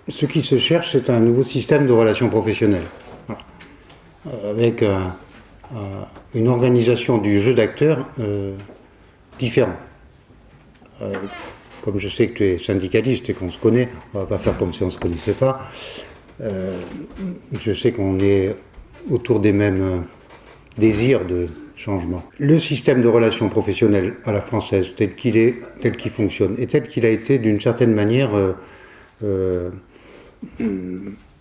Ce qui se cherche, c'est un nouveau système de relations professionnelles, voilà. Avec une organisation du jeu d'acteurs différent. Comme je sais que tu es syndicaliste et qu'on se connaît, on ne va pas faire comme si on ne se connaissait pas. Je sais qu'on est autour des mêmes désirs de changement. Le système de relations professionnelles à la française, tel qu'il est, tel qu'il fonctionne, et tel qu'il a été d'une certaine manière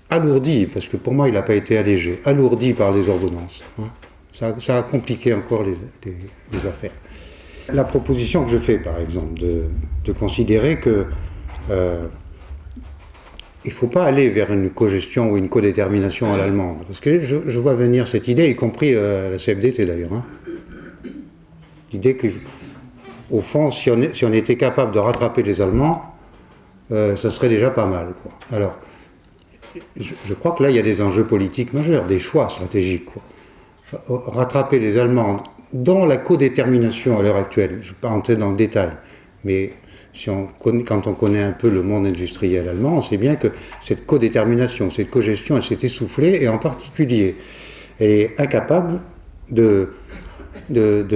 alourdi, parce que pour moi il n'a pas été allégé, alourdi par les ordonnances. Ça a compliqué encore les affaires. La proposition que je fais, par exemple, de considérer que il ne faut pas aller vers une cogestion ou une codétermination à l'allemande. Parce que je vois venir cette idée, y compris la CFDT d'ailleurs. L'idée qu'au fond, si on était capable de rattraper les Allemands, ça serait déjà pas mal, quoi. Alors, je crois que là, il y a des enjeux politiques majeurs, des choix stratégiques, quoi. Rattraper les Allemands dans la codétermination à l'heure actuelle, je ne vais pas entrer dans le détail, mais quand on connaît un peu le monde industriel allemand, on sait bien que cette codétermination, cette cogestion, elle s'est essoufflée, et en particulier, elle est incapable de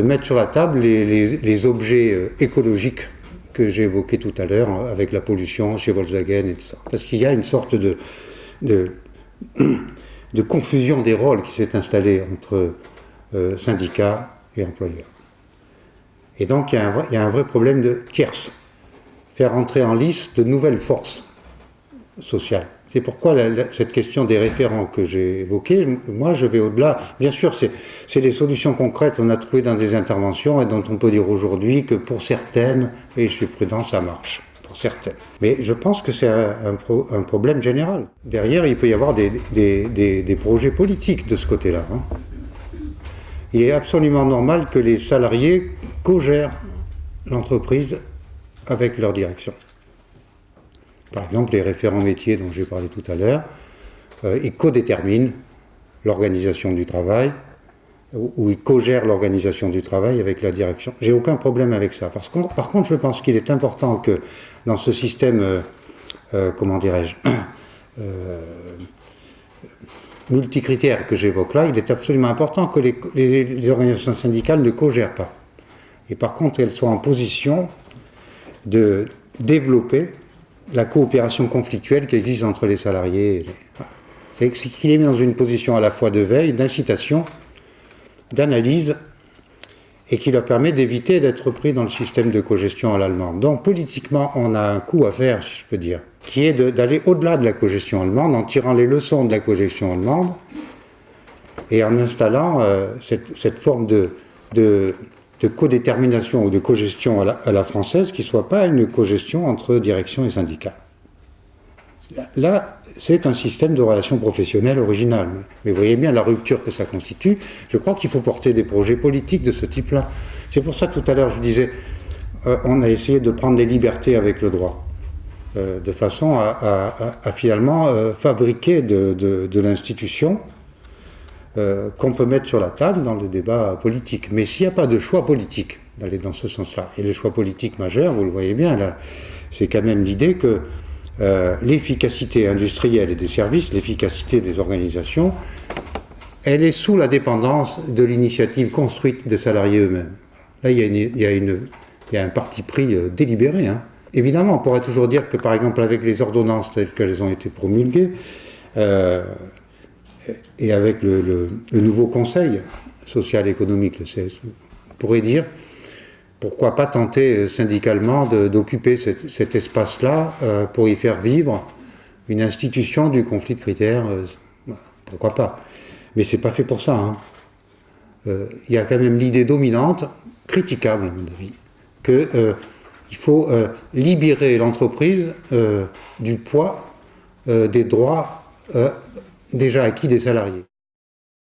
mettre sur la table les objets écologiques que j'ai évoqués tout à l'heure, avec la pollution chez Volkswagen et tout ça. Parce qu'il y a une sorte de confusion des rôles qui s'est installée entre syndicats et employeurs. Et donc il y a un vrai problème de tierce. Faire entrer en lice de nouvelles forces sociales. C'est pourquoi cette question des référents que j'ai évoquée, moi je vais au-delà. Bien sûr, c'est des solutions concrètes qu'on a trouvées dans des interventions et dont on peut dire aujourd'hui que pour certaines, et je suis prudent, ça marche. Pour certaines. Mais je pense que c'est un problème général. Derrière, il peut y avoir des projets politiques de ce côté-là. Il est absolument normal que les salariés co-gèrent l'entreprise avec leur direction. Par exemple, les référents métiers dont j'ai parlé tout à l'heure, ils codéterminent l'organisation du travail, ou ils co-gèrent l'organisation du travail avec la direction. J'ai aucun problème avec ça. Par contre, je pense qu'il est important que dans ce système, comment dirais-je, multicritères que j'évoque là, il est absolument important que les organisations syndicales ne co-gèrent pas. Et par contre, elles soient en position de développer la coopération conflictuelle qui existe entre les salariés. C'est qu'il est mis dans une position à la fois de veille, d'incitation, d'analyse, et qui leur permet d'éviter d'être pris dans le système de cogestion à l'allemande. Donc politiquement, on a un coup à faire, si je peux dire, qui est d'aller au-delà de la cogestion allemande, en tirant les leçons de la cogestion allemande, et en installant cette forme de codétermination ou de cogestion à la française, qui ne soit pas une cogestion entre direction et syndicat. Là, c'est un système de relations professionnelles original. Mais vous voyez bien la rupture que ça constitue. Je crois qu'il faut porter des projets politiques de ce type-là. C'est pour ça, tout à l'heure, je disais, on a essayé de prendre des libertés avec le droit, de façon à finalement fabriquer de l'institution qu'on peut mettre sur la table dans le débat politique. Mais s'il n'y a pas de choix politique d'aller dans ce sens-là, et le choix politique majeur, vous le voyez bien, là, c'est quand même l'idée que l'efficacité industrielle et des services, l'efficacité des organisations, elle est sous la dépendance de l'initiative construite des salariés eux-mêmes. Là, il y a un parti pris délibéré. Évidemment, on pourrait toujours dire que, par exemple, avec les ordonnances telles qu'elles ont été promulguées, et avec le nouveau Conseil social économique, le CSE, on pourrait dire, pourquoi pas tenter syndicalement d'occuper cet espace-là pour y faire vivre une institution du conflit de critères, pourquoi pas. Mais c'est pas fait pour ça. Il y a quand même l'idée dominante, critiquable à mon avis, qu'il faut libérer l'entreprise du poids des droits déjà acquis des salariés.